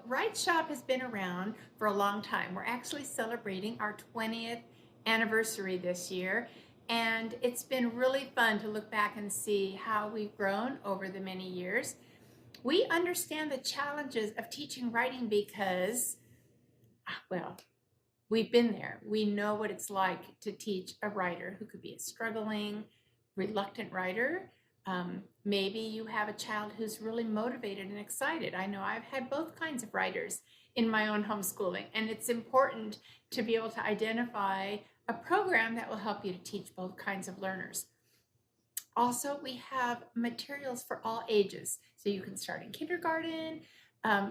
WriteShop has been around for a long time. We're actually celebrating our 20th anniversary this year, and it's been really fun to look back and see how we've grown over the many years. We understand the challenges of teaching writing because, well, we've been there. We know what it's like to teach a writer who could be a struggling, reluctant writer. Maybe you have a child who's really motivated and excited. I know I've had both kinds of writers in my own homeschooling, and it's important to be able to identify a program that will help you to teach both kinds of learners. Also, we have materials for all ages. So you can start in kindergarten,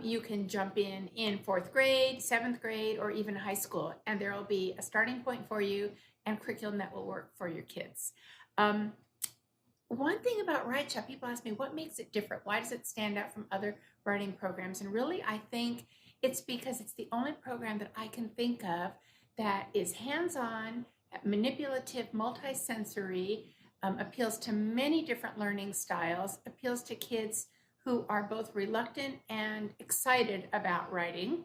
you can jump in fourth grade, seventh grade, or even high school, and there will be a starting point for you and curriculum that will work for your kids. One thing about WriteShop, people ask me, what makes it different? Why does it stand out from other writing programs? And really, I think it's because it's the only program that I can think of that is hands-on, manipulative, multisensory, appeals to many different learning styles, appeals to kids who are both reluctant and excited about writing.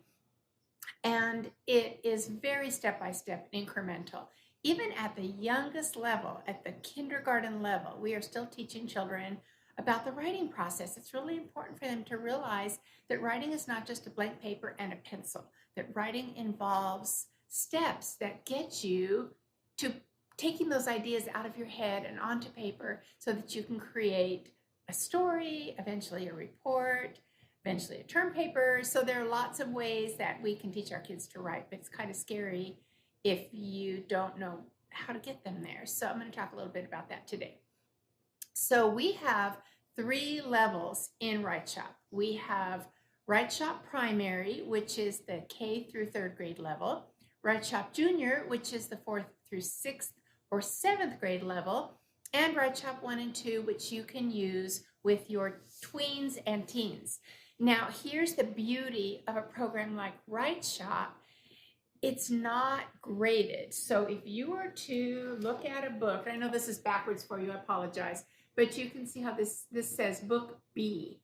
And it is very step-by-step and incremental. Even at the youngest level, at the kindergarten level, we are still teaching children about the writing process. It's really important for them to realize that writing is not just a blank paper and a pencil, that writing involves steps that get you to taking those ideas out of your head and onto paper so that you can create a story, eventually a report, eventually a term paper. So there are lots of ways that we can teach our kids to write, but it's kind of scary if you don't know how to get them there. So I'm going to talk a little bit about that today. So we have 3 levels in WriteShop. We have WriteShop Primary, which is the K through 3rd grade level, WriteShop Jr, which is the 4th through 6th or 7th grade level, and WriteShop 1 and 2, which you can use with your tweens and teens. Now, here's the beauty of a program like WriteShop. It's not graded. So if you were to look at a book, I know this is backwards for you, I apologize, but you can see how this says book B.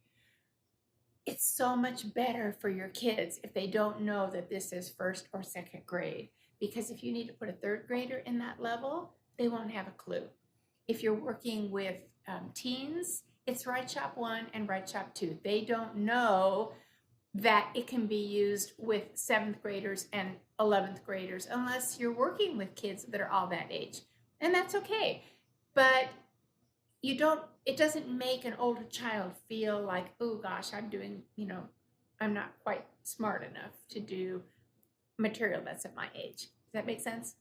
It's so much better for your kids if they don't know that this is 1st or 2nd grade, because if you need to put a 3rd grader in that level, they won't have a clue. If you're working with teens, it's WriteShop 1 and WriteShop 2. They don't know that it can be used with 7th graders and 11th graders unless you're working with kids that are all that age. And that's okay. But it doesn't make an older child feel like, oh gosh, I'm not quite smart enough to do material that's at my age. Does that make sense?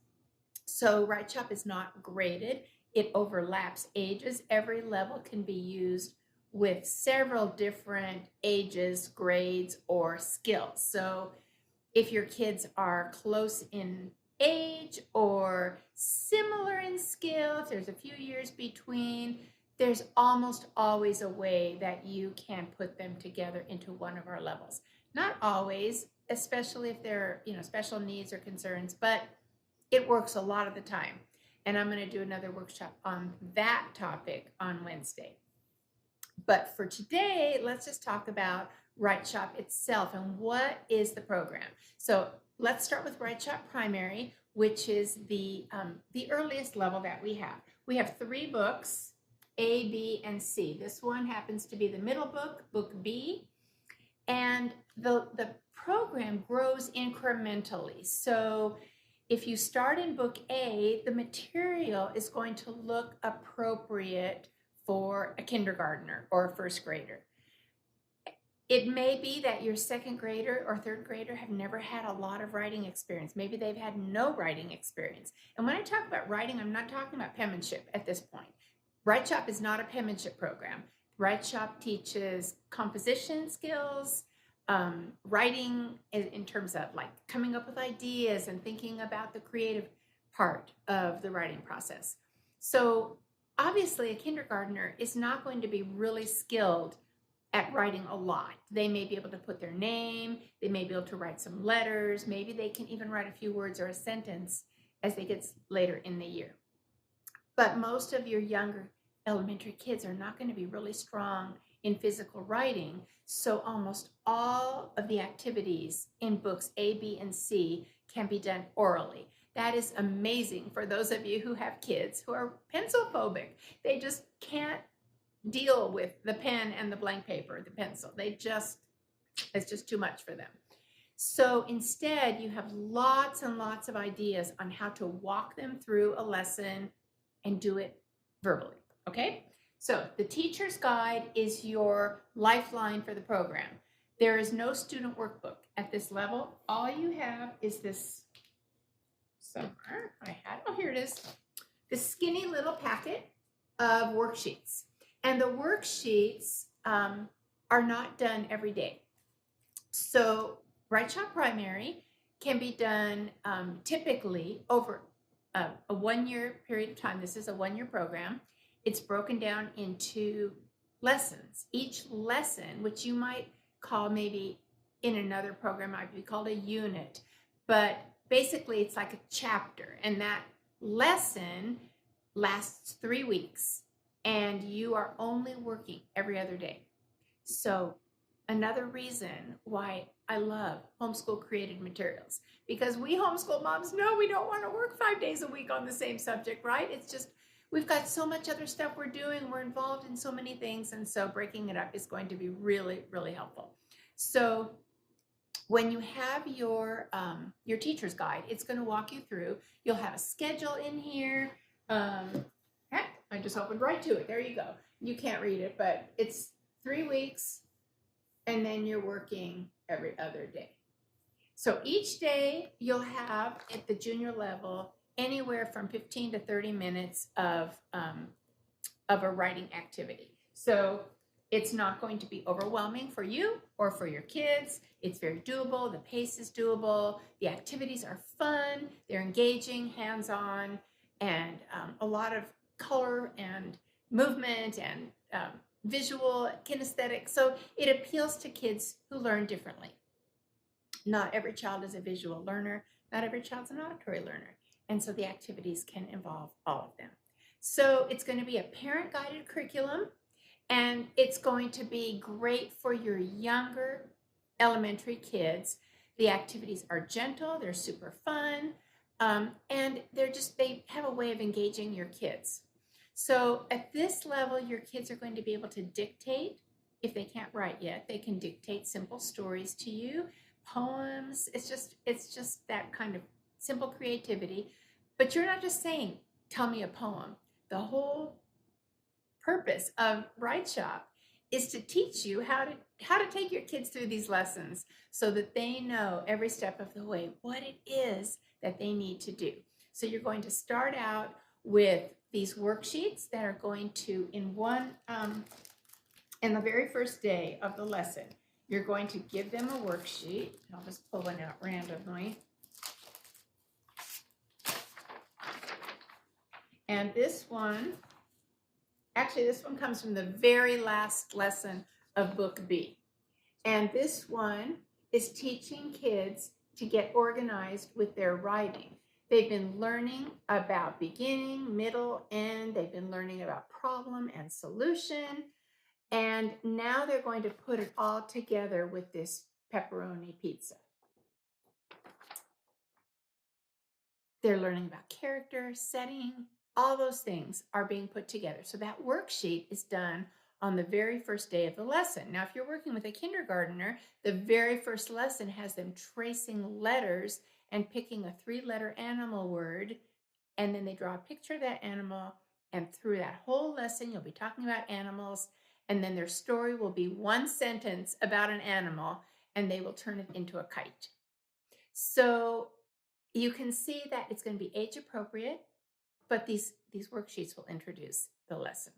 So WriteShop is not graded. It overlaps ages. Every level can be used with several different ages, grades, or skills. So if your kids are close in age or similar in skill, if there's a few years between, there's almost always a way that you can put them together into one of our levels. Not always, especially if they're, special needs or concerns, but it works a lot of the time. And I'm going to do another workshop on that topic on Wednesday. But for today, let's just talk about WriteShop itself and what is the program. So let's start with WriteShop Primary, which is the earliest level that we have. We have 3 books, A, B, and C. This one happens to be the middle book, book B, and the program grows incrementally. So if you start in book A, the material is going to look appropriate for a kindergartner or a 1st grader. It may be that your 2nd grader or 3rd grader have never had a lot of writing experience. Maybe they've had no writing experience. And when I talk about writing, I'm not talking about penmanship at this point. WriteShop is not a penmanship program. WriteShop teaches composition skills, writing in terms of like coming up with ideas and thinking about the creative part of the writing process. So obviously a kindergartner is not going to be really skilled at writing a lot. They may be able to put their name, they may be able to write some letters, maybe they can even write a few words or a sentence as they get later in the year. But most of your younger elementary kids are not going to be really strong in physical writing. So almost all of the activities in books A, B, and C can be done orally. That is amazing for those of you who have kids who are pencil phobic. They just can't deal with the pen and the blank paper, the pencil. It's just too much for them. So instead, you have lots and lots of ideas on how to walk them through a lesson and do it verbally, okay? So the teacher's guide is your lifeline for the program. There is no student workbook at this level. All you have is this somewhere. Here it is. This skinny little packet of worksheets. And the worksheets are not done every day. So WriteShop Primary can be done typically over a 1-year period of time. This is a 1-year program. It's broken down into lessons. Each lesson, which you might call maybe in another program, might be called a unit. But basically, it's like a chapter. And that lesson lasts 3 weeks. And you are only working every other day. So another reason why I love homeschool created materials, because we homeschool moms know we don't want to work 5 days a week on the same subject, right? It's just, we've got so much other stuff we're doing. We're involved in so many things. And so breaking it up is going to be really, really helpful. So when you have your teacher's guide, it's going to walk you through. You'll have a schedule in here. Heck, I just opened right to it. There you go. You can't read it, but it's 3 weeks. And then you're working every other day. So each day you'll have at the junior level anywhere from 15 to 30 minutes of a writing activity. So it's not going to be overwhelming for you or for your kids. It's very doable. The pace is doable. The activities are fun. They're engaging, hands-on, and a lot of color and movement and visual, kinesthetic. So it appeals to kids who learn differently. Not every child is a visual learner. Not every child's an auditory learner. And so the activities can involve all of them. So it's going to be a parent-guided curriculum, and it's going to be great for your younger elementary kids. The activities are gentle, they're super fun, and they have a way of engaging your kids. So at this level, your kids are going to be able to dictate. If they can't write yet, they can dictate simple stories to you, poems. It's just that kind of simple creativity. But you're not just saying, tell me a poem. The whole purpose of WriteShop is to teach you how to take your kids through these lessons so that they know every step of the way what it is that they need to do. So you're going to start out with these worksheets that are going to, in the very first day of the lesson, you're going to give them a worksheet. I'll just pull one out randomly. And this one comes from the very last lesson of Book B. And this one is teaching kids to get organized with their writing. They've been learning about beginning, middle, end. They've been learning about problem and solution. And now they're going to put it all together with this pepperoni pizza. They're learning about character, setting, all those things are being put together. So that worksheet is done on the very first day of the lesson. Now, if you're working with a kindergartner, the very first lesson has them tracing letters and picking a 3-letter animal word, and then they draw a picture of that animal, and through that whole lesson, you'll be talking about animals, and then their story will be 1 sentence about an animal, and they will turn it into a kite. So you can see that it's going to be age appropriate, but these worksheets will introduce the lesson.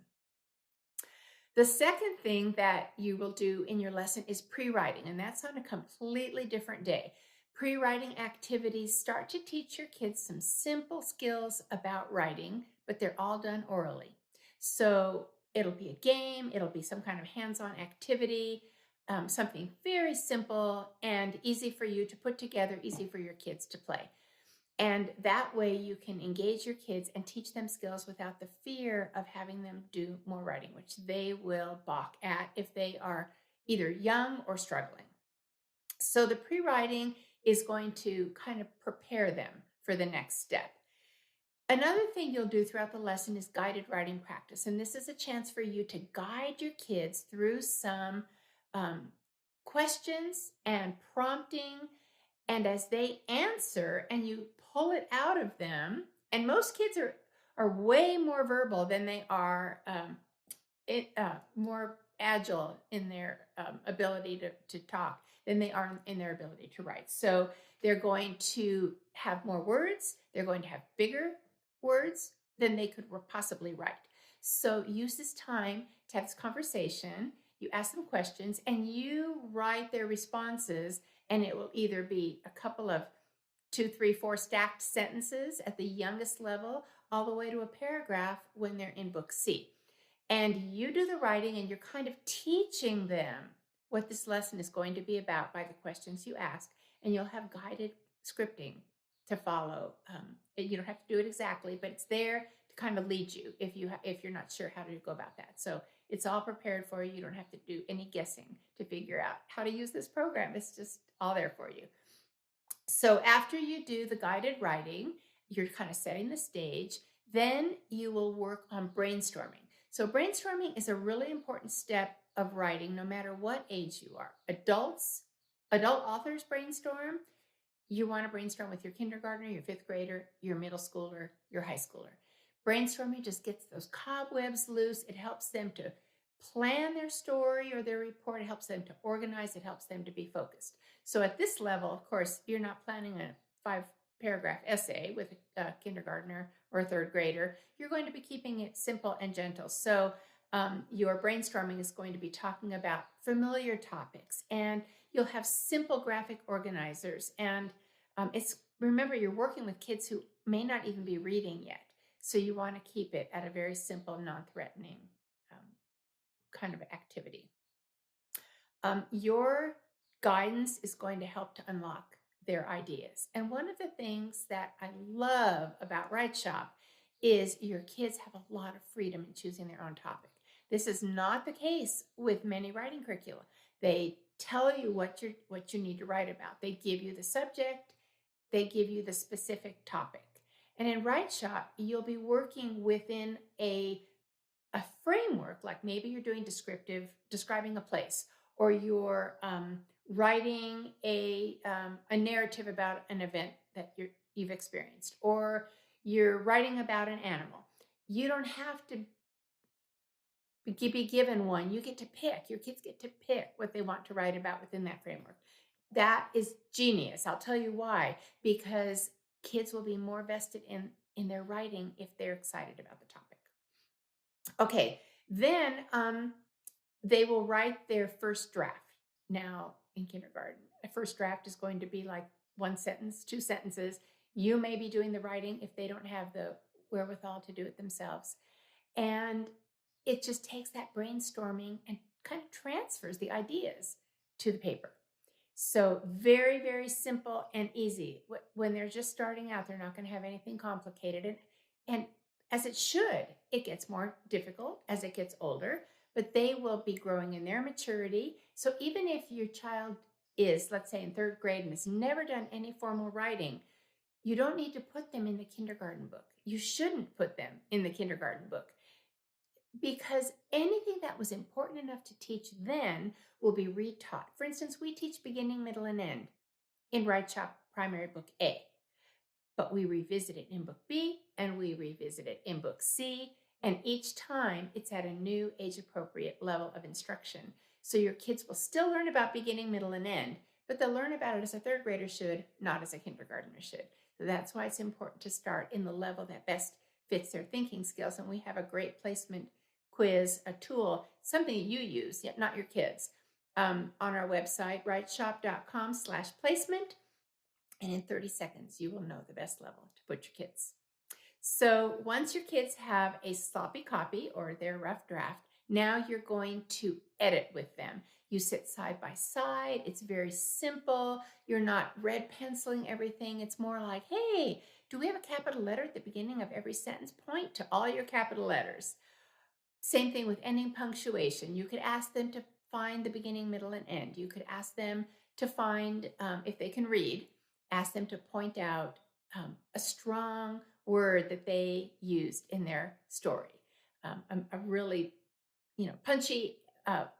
The second thing that you will do in your lesson is pre-writing, and that's on a completely different day. Pre-writing activities start to teach your kids some simple skills about writing, but they're all done orally. So it'll be a game, it'll be some kind of hands-on activity, something very simple and easy for you to put together, easy for your kids to play. And that way you can engage your kids and teach them skills without the fear of having them do more writing, which they will balk at if they are either young or struggling. So the pre-writing is going to kind of prepare them for the next step. Another thing you'll do throughout the lesson is guided writing practice. And this is a chance for you to guide your kids through some questions and prompting. And as they answer and you pull it out of them, and most kids are way more verbal than they are more agile in their ability to talk than they are in their ability to write. So they're going to have more words. They're going to have bigger words than they could possibly write. So use this time to have this conversation. You ask them questions and you write their responses, and it will either be a couple of 2, 3, 4 stacked sentences at the youngest level, all the way to a paragraph when they're in book C. And you do the writing, and you're kind of teaching them what this lesson is going to be about by the questions you ask, and you'll have guided scripting to follow. You don't have to do it exactly, but it's there to kind of lead you if you're not sure how to go about that. So it's all prepared for you. You don't have to do any guessing to figure out how to use this program. It's just all there for you. So after you do the guided writing, you're kind of setting the stage. Then you will work on brainstorming. So brainstorming is a really important step of writing, no matter what age you are. Adult authors brainstorm. You want to brainstorm with your kindergartner, your 5th grader, your middle schooler, your high schooler. Brainstorming just gets those cobwebs loose. It helps them to plan their story or their report. It helps them to organize. It helps them to be focused. So at this level, of course, you're not planning a 5-paragraph essay with a kindergartner or a 3rd grader. You're going to be keeping it simple and gentle. So your brainstorming is going to be talking about familiar topics, and you'll have simple graphic organizers. And remember, you're working with kids who may not even be reading yet. So you want to keep it at a very simple, non-threatening kind of activity. Your guidance is going to help to unlock their ideas. And one of the things that I love about WriteShop is your kids have a lot of freedom in choosing their own topic. This is not the case with many writing curricula. They tell you what you need to write about. They give you the subject. They give you the specific topic. And in WriteShop, you'll be working within a framework, like maybe you're doing describing a place, or you're writing a narrative about an event that you've experienced, or you're writing about an animal. You don't have to be given one. You get to pick. Your kids get to pick what they want to write about within that framework. That is genius. I'll tell you why. Because kids will be more vested in their writing if they're excited about the topic. Okay, then they will write their first draft. Now, in kindergarten, a first draft is going to be like 1 sentence, 2 sentences. You may be doing the writing if they don't have the wherewithal to do it themselves. And it just takes that brainstorming and kind of transfers the ideas to the paper. So very, very simple and easy. When they're just starting out, they're not going to have anything complicated. And as it should, it gets more difficult as it gets older, but they will be growing in their maturity. So even if your child is, let's say, in 3rd grade and has never done any formal writing, you don't need to put them in the kindergarten book. You shouldn't put them in the kindergarten book, because anything that was important enough to teach then will be retaught. For instance, we teach beginning, middle, and end in WriteShop Primary Book A, but we revisit it in Book B, and we revisit it in Book C, and each time it's at a new age-appropriate level of instruction. So your kids will still learn about beginning, middle, and end, but they'll learn about it as a 3rd grader should, not as a kindergartner should. So that's why it's important to start in the level that best fits their thinking skills. And we have a great placement quiz, a tool, something you use, yet not your kids, on our website, writeshop.com/placement. And in 30 seconds, you will know the best level to put your kids. So once your kids have a sloppy copy or their rough draft, Now you're going to edit with them. You sit side by side. It's very simple. You're not red penciling everything. It's more like, hey, do we have a capital letter at the beginning of every sentence? Point to all your capital letters. Same thing with ending punctuation. You could ask them to find the beginning, middle, and end. You could ask them to find, if they can read, ask them to point out a strong word that they used in their story. A really, punchy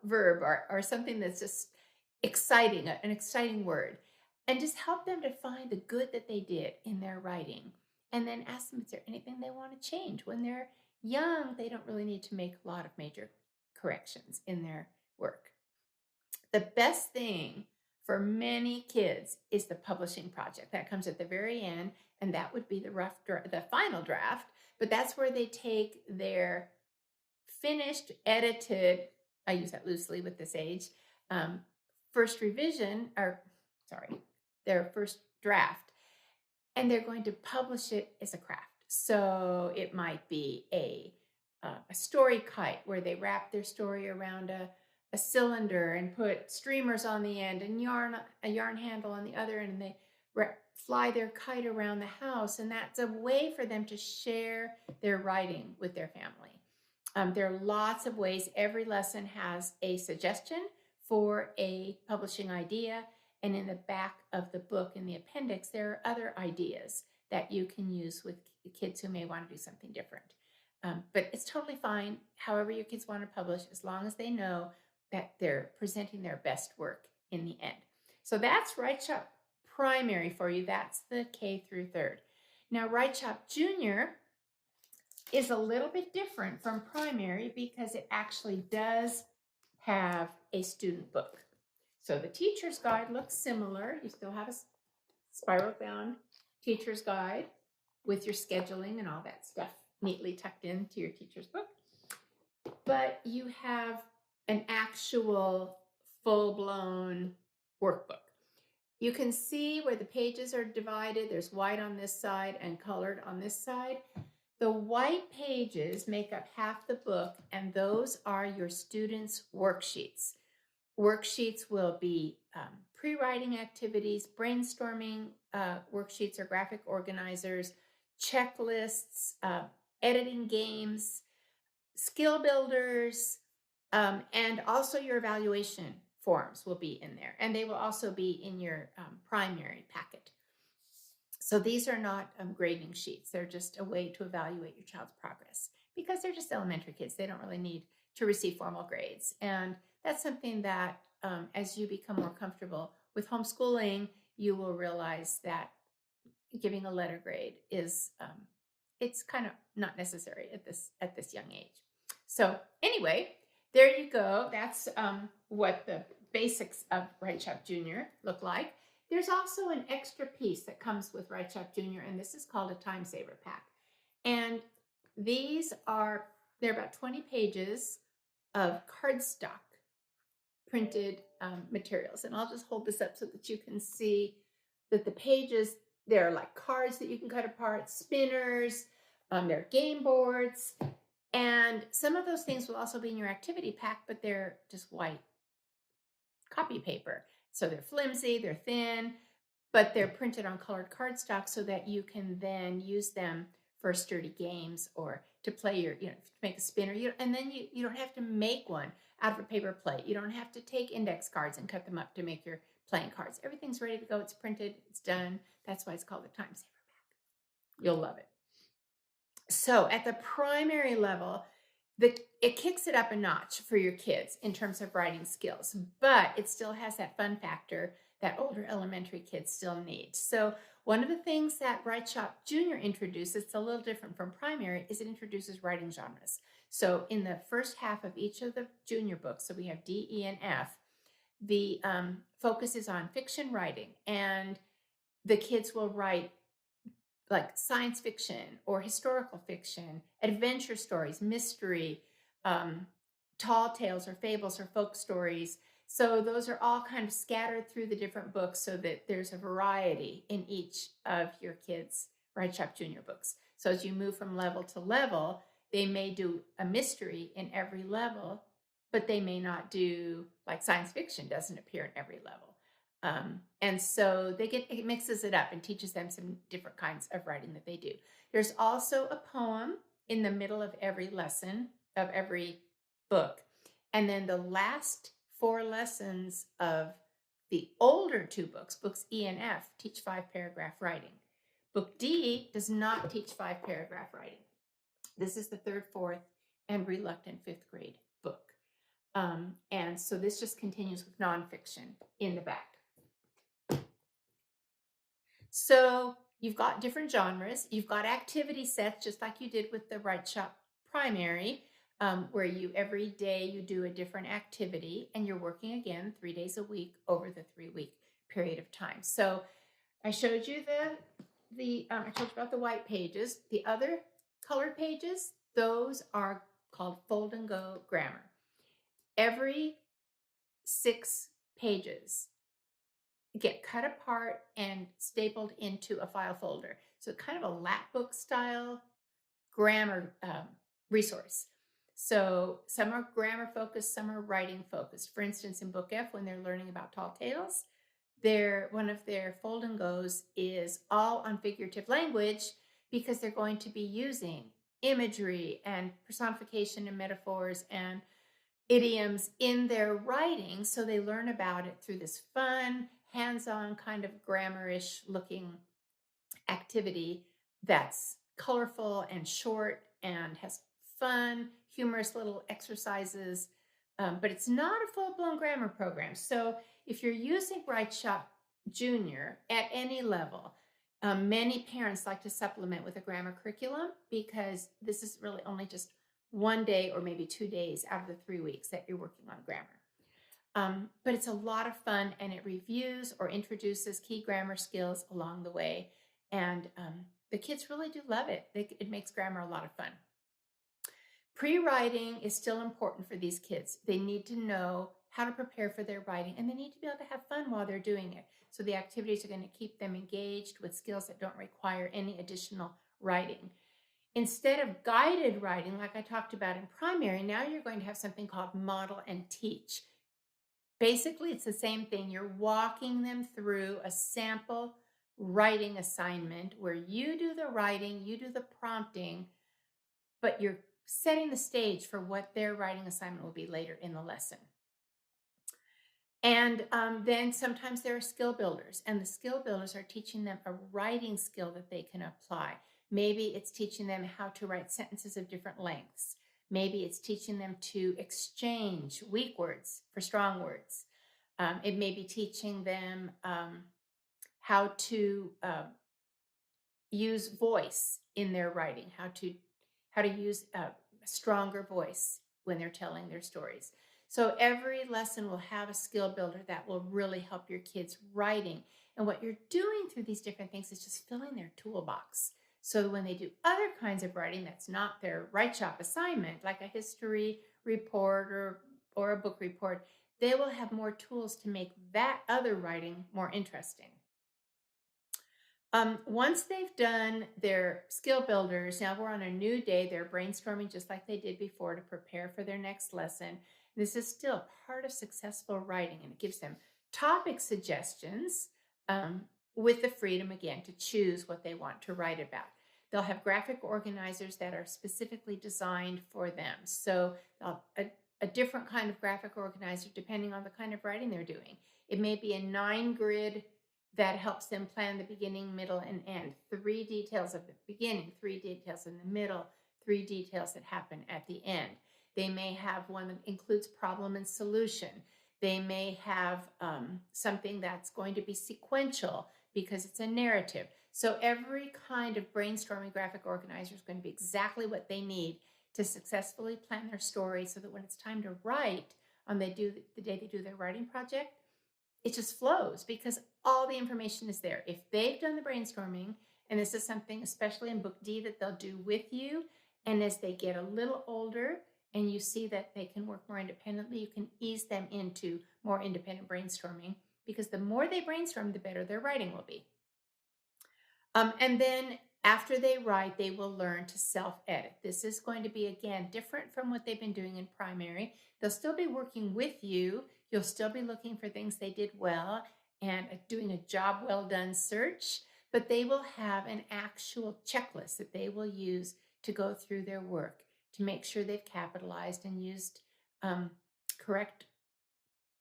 verb or something that's just exciting, an exciting word. And just help them to find the good that they did in their writing. And then ask them, is there anything they want to change? When they're young, they don't really need to make a lot of major corrections in their work. The best thing for many kids is the publishing project. That comes at the very end, and that would be the final draft. But that's where they take their finished, edited, I use that loosely with this age, first revision, their first draft, and they're going to publish it as a craft. So it might be a story kite where they wrap their story around a cylinder and put streamers on the end and a yarn handle on the other end, and they fly their kite around the house. And that's a way for them to share their writing with their family. There are lots of ways. Every lesson has a suggestion for a publishing idea. And in the back of the book, in the appendix, there are other ideas that you can use with kids who may want to do something different. But it's totally fine, however your kids want to publish, as long as they know that they're presenting their best work in the end. So that's WriteShop Primary for you. That's the K through 3rd. Now, WriteShop Jr. is a little bit different from Primary because it actually does have a student book. So the teacher's guide looks similar. You still have a spiral bound teacher's guide with your scheduling and all that stuff neatly tucked into your teacher's book. But you have an actual full-blown workbook. You can see where the pages are divided. There's white on this side and colored on this side. The white pages make up half the book, and those are your students' worksheets. Worksheets will be pre-writing activities, brainstorming worksheets or graphic organizers, checklists, editing games, skill builders, and also your evaluation forms will be in there. And they will also be in your primary packet. So these are not grading sheets. They're just a way to evaluate your child's progress because they're just elementary kids. They don't really need to receive formal grades. And that's something that as you become more comfortable with homeschooling, you will realize that giving a letter grade is, it's kind of not necessary at this young age. So anyway, there you go. That's what the basics of WriteShop Jr. look like. There's also an extra piece that comes with WriteShop Jr., and this is called a Time Saver Pack. And they're about 20 pages of cardstock printed materials. And I'll just hold this up so that you can see that the pages, they're like cards that you can cut apart, spinners, they're game boards, and some of those things will also be in your activity pack, but they're just white copy paper. So they're flimsy, they're thin, but they're printed on colored cardstock so that you can then use them for sturdy games or to play to make a spinner. And then you don't have to make one out of a paper plate. You don't have to take index cards and cut them up to make your playing cards. Everything's ready to go. It's printed. It's done. That's why it's called the Time Saver Pack. You'll love it. So at the primary level, it kicks it up a notch for your kids in terms of writing skills, but it still has that fun factor that older elementary kids still need. So one of the things that WriteShop Jr. introduces, it's a little different from Primary, is it introduces writing genres. So in the first half of each of the junior books, so we have D, E, and F, the focus is on fiction writing, and the kids will write like science fiction or historical fiction, adventure stories, mystery, tall tales or fables or folk stories. So those are all kind of scattered through the different books so that there's a variety in each of your kids' WriteShop Junior books. So as you move from level to level, They may do a mystery in every level, but they may not do, like science fiction doesn't appear in every level. And so it mixes it up and teaches them some different kinds of writing that they do. There's also a poem in the middle of every lesson of every book. And then the last 4 lessons of the older 2 books, books E and F, teach 5-paragraph writing. Book D does not teach 5-paragraph writing. This is the 3rd, 4th, and reluctant 5th grade book. And so this just continues with nonfiction in the back. So you've got different genres. You've got activity sets, just like you did with the WriteShop Primary, where every day you do a different activity, and you're working again 3 days a week over the 3-week period of time. So I showed you I told you about the white pages. The other colored pages, those are called fold and go grammar. Every 6 pages get cut apart and stapled into a file folder. So kind of a lapbook style grammar resource. So some are grammar focused, some are writing focused. For instance, in Book F, when they're learning about tall tales, one of their fold and goes is all on figurative language, because they're going to be using imagery and personification and metaphors and idioms in their writing. So they learn about it through this fun, hands-on kind of grammar-ish looking activity that's colorful and short and has fun, humorous little exercises, but it's not a full-blown grammar program. So if you're using WriteShop Jr. at any level, many parents like to supplement with a grammar curriculum, because this is really only just 1 day or maybe 2 days out of the 3 weeks that you're working on grammar. But it's a lot of fun, and it reviews or introduces key grammar skills along the way. And the kids really do love it. It makes grammar a lot of fun. Pre-writing is still important for these kids. They need to know how to prepare for their writing, and they need to be able to have fun while they're doing it. So the activities are going to keep them engaged with skills that don't require any additional writing. Instead of guided writing, like I talked about in primary, now you're going to have something called model and teach. Basically, it's the same thing. You're walking them through a sample writing assignment where you do the writing, you do the prompting, but you're setting the stage for what their writing assignment will be later in the lesson. And then sometimes there are skill builders, and the skill builders are teaching them a writing skill that they can apply. Maybe it's teaching them how to write sentences of different lengths. Maybe it's teaching them to exchange weak words for strong words. It may be teaching them how to use voice in their writing, how to use a stronger voice when they're telling their stories. So every lesson will have a skill builder that will really help your kids writing. And what you're doing through these different things is just filling their toolbox. So when they do other kinds of writing that's not their WriteShop assignment, like a history report or a book report, they will have more tools to make that other writing more interesting. Once they've done their skill builders, now we're on a new day, they're brainstorming just like they did before to prepare for their next lesson. This is still part of successful writing, and it gives them topic suggestions with the freedom, again, to choose what they want to write about. They'll have graphic organizers that are specifically designed for them. So a different kind of graphic organizer depending on the kind of writing they're doing. It may be a 9-grid that helps them plan the beginning, middle, and end. 3 details of the beginning, 3 details in the middle, 3 details that happen at the end. They may have one that includes problem and solution. They may have something that's going to be sequential because it's a narrative. So every kind of brainstorming graphic organizer is going to be exactly what they need to successfully plan their story, so that when it's time to write on the day they do their writing project, it just flows because all the information is there. If they've done the brainstorming, and this is something especially in Book D that they'll do with you, and as they get a little older and you see that they can work more independently, you can ease them into more independent brainstorming, because the more they brainstorm, the better their writing will be. And then After they write, they will learn to self-edit. This is going to be, again, different from what they've been doing in primary. They'll still be working with you. You'll still be looking for things they did well and doing a job well done search, but they will have an actual checklist that they will use to go through their work to make sure they've capitalized and used correct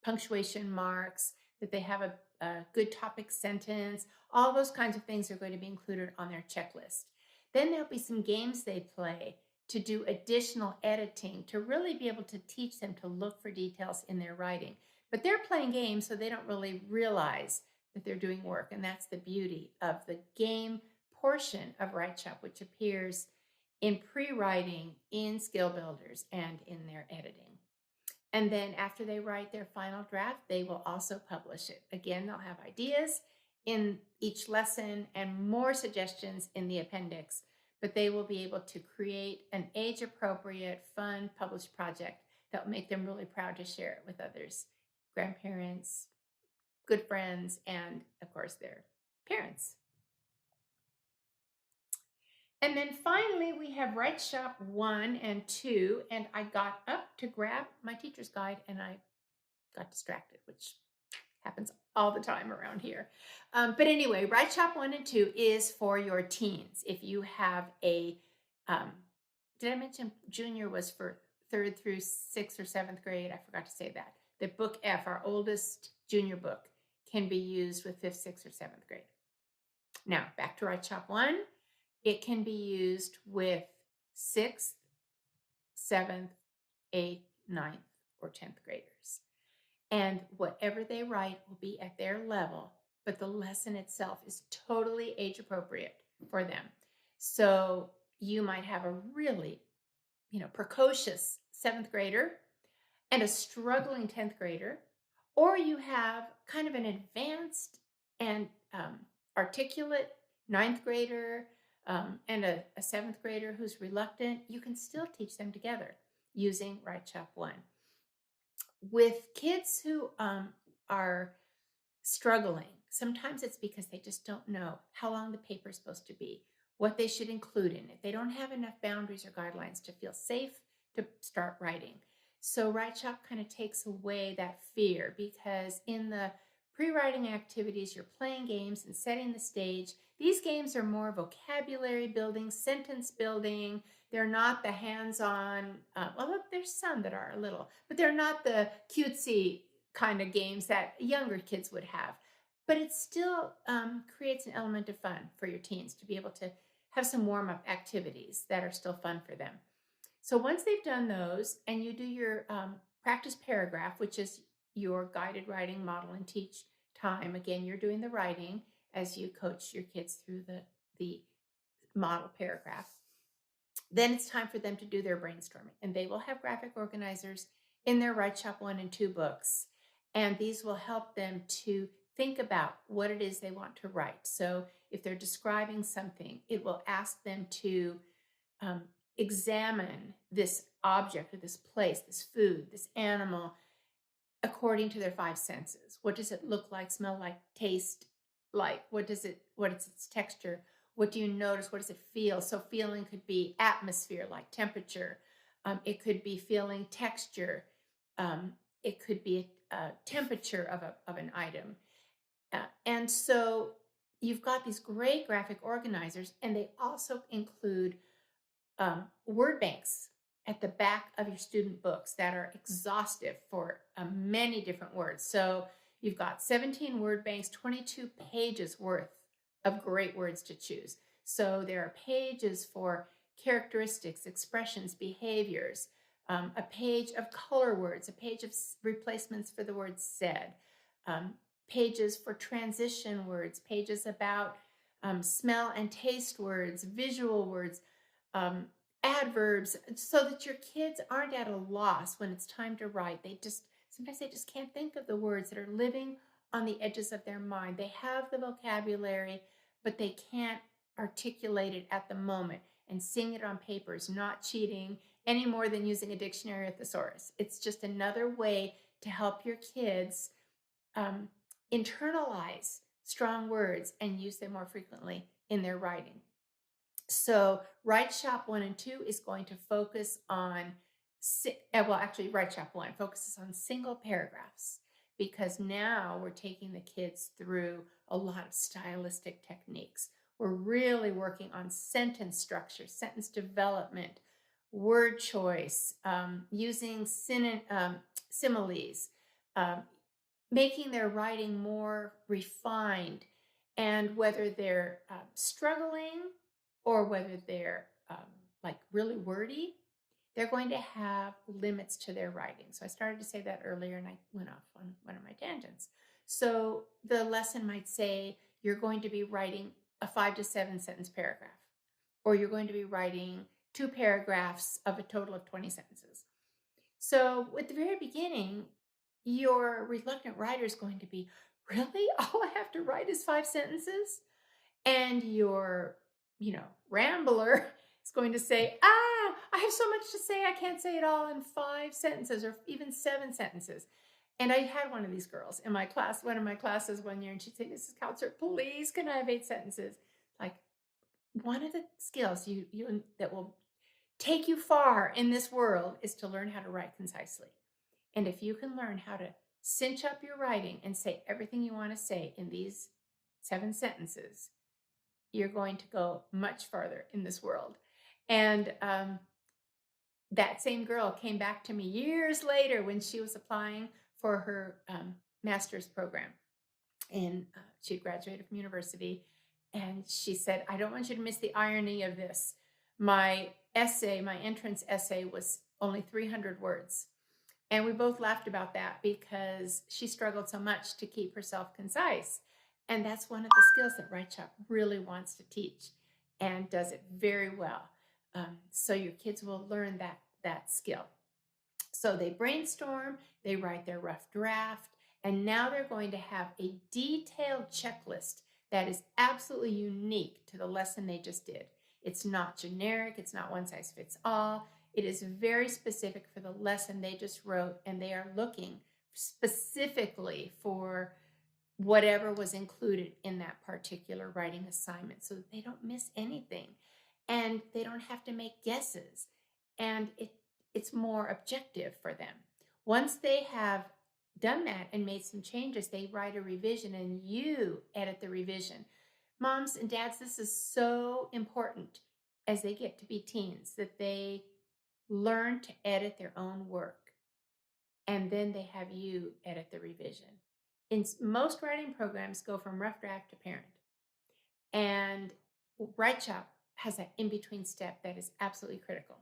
punctuation marks, that they have a good topic sentence. All those kinds of things are going to be included on their checklist. Then there'll be some games they play to do additional editing to really be able to teach them to look for details in their writing. But they're playing games, so they don't really realize that they're doing work. And that's the beauty of the game portion of WriteShop, which appears in pre-writing, in skill builders, and in their editing. And then after they write their final draft, they will also publish it. Again, they'll have ideas in each lesson and more suggestions in the appendix, but they will be able to create an age-appropriate, fun, published project that will make them really proud to share it with others, grandparents, good friends, and of course their parents. And then finally, we have WriteShop 1 and 2, and I got up to grab my teacher's guide and I got distracted, which happens all the time around here. But anyway, WriteShop 1 and 2 is for your teens. If you have a, did I mention junior was for 3rd through 6th or 7th grade? I forgot to say that. The book F, our oldest junior book, can be used with 5th, 6th, or 7th grade. Now, back to WriteShop 1. It can be used with 6th, 7th, 8th, 9th, or 10th graders. And whatever they write will be at their level, but the lesson itself is totally age appropriate for them. So you might have a really, precocious 7th grader and a struggling 10th grader, or you have kind of an advanced and articulate 9th grader, and a 7th grader who's reluctant. You can still teach them together using WriteShop 1. With kids who are struggling, sometimes it's because they just don't know how long the paper is supposed to be, what they should include in it. They don't have enough boundaries or guidelines to feel safe to start writing. So WriteShop kind of takes away that fear, because in the pre-writing activities, you're playing games and setting the stage. These games are more vocabulary building, sentence building. They're not the hands-on, well, there's some that are a little, but they're not the cutesy kind of games that younger kids would have. But it still creates an element of fun for your teens to be able to have some warm-up activities that are still fun for them. So once they've done those and you do your practice paragraph, which is your guided writing model and teach time, again, you're doing the writing as you coach your kids through the model paragraph. Then it's time for them to do their brainstorming, and they will have graphic organizers in their WriteShop 1 and 2 books. And these will help them to think about what it is they want to write. So if they're describing something, it will ask them to examine this object or this place, this food, this animal, according to their 5 senses. What does it look like, smell like, taste like? What is its texture? What do you notice? What does it feel? So feeling could be atmosphere, like temperature. It could be feeling, texture. It could be a temperature of an item. And so you've got these great graphic organizers, and they also include word banks at the back of your student books that are exhaustive for many different words. So you've got 17 word banks, 22 pages worth of great words to choose. So there are pages for characteristics, expressions, behaviors, a page of color words, a page of replacements for the word said, pages for transition words, pages about smell and taste words, visual words, adverbs, so that your kids aren't at a loss when it's time to write. Sometimes they just can't think of the words that are living on the edges of their mind. They have the vocabulary, but they can't articulate it at the moment. And seeing it on paper is not cheating any more than using a dictionary or thesaurus. It's just another way to help your kids internalize strong words and use them more frequently in their writing. So WriteShop 1 and 2 is going to focus on, well, actually WriteShop 1 focuses on single paragraphs, because now we're taking the kids through a lot of stylistic techniques. We're really working on sentence structure, sentence development, word choice, using similes, um, making their writing more refined. And whether they're struggling or whether they're like really wordy, they're going to have limits to their writing. So I started to say that earlier and I went off on one of my tangents. So the lesson might say you're going to be writing a 5 to 7 sentence paragraph, or you're going to be writing 2 paragraphs of a total of 20 sentences. So at the very beginning, your reluctant writer is going to be, really? All I have to write is 5 sentences? And your, rambler is going to say, I have so much to say, I can't say it all in 5 sentences or even 7 sentences. And I had one of these girls in my class, one of my classes one year, and she'd say, Mrs. Kautzer, please, can I have 8 sentences? Like, one of the skills you that will take you far in this world is to learn how to write concisely. And if you can learn how to cinch up your writing and say everything you want to say in these 7 sentences, you're going to go much farther in this world. And that same girl came back to me years later when she was applying for her master's program. And she graduated from university. And she said, I don't want you to miss the irony of this. My entrance essay was only 300 words. And we both laughed about that because she struggled so much to keep herself concise. And that's one of the skills that WriteShop really wants to teach and does it very well. So your kids will learn that skill. So they brainstorm, they write their rough draft, and now they're going to have a detailed checklist that is absolutely unique to the lesson they just did. It's not generic, it's not one size fits all. It is very specific for the lesson they just wrote, and they are looking specifically for whatever was included in that particular writing assignment so that they don't miss anything and they don't have to make guesses. And it's more objective for them. Once they have done that and made some changes, they write a revision and you edit the revision. Moms and dads, this is so important as they get to be teens, that they learn to edit their own work. And then they have you edit the revision. In most writing programs go from rough draft to parent. And WriteShop has that in-between step that is absolutely critical.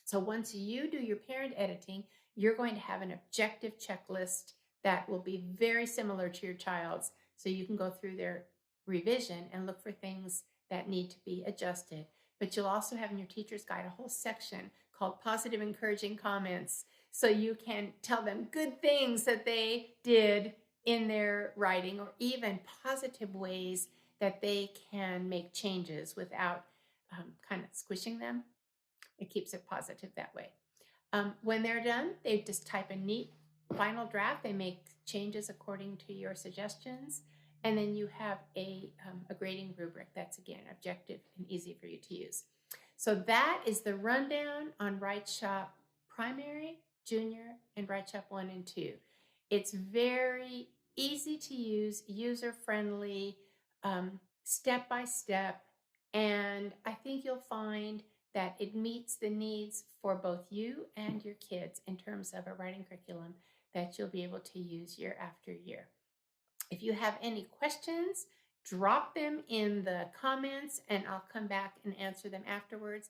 So once you do your parent editing, you're going to have an objective checklist that will be very similar to your child's. So you can go through their revision and look for things that need to be adjusted. But you'll also have in your teacher's guide a whole section called positive encouraging comments. So you can tell them good things that they did in their writing, or even positive ways that they can make changes without kind of squishing them. It keeps it positive that way. When they're done, they just type a neat final draft. They make changes according to your suggestions. And then you have a grading rubric that's, again, objective and easy for you to use. So that is the rundown on WriteShop Primary, Junior, and WriteShop 1 and 2. It's very easy to use, user-friendly, step-by-step, and I think you'll find that it meets the needs for both you and your kids in terms of a writing curriculum that you'll be able to use year after year. If you have any questions, drop them in the comments and I'll come back and answer them afterwards.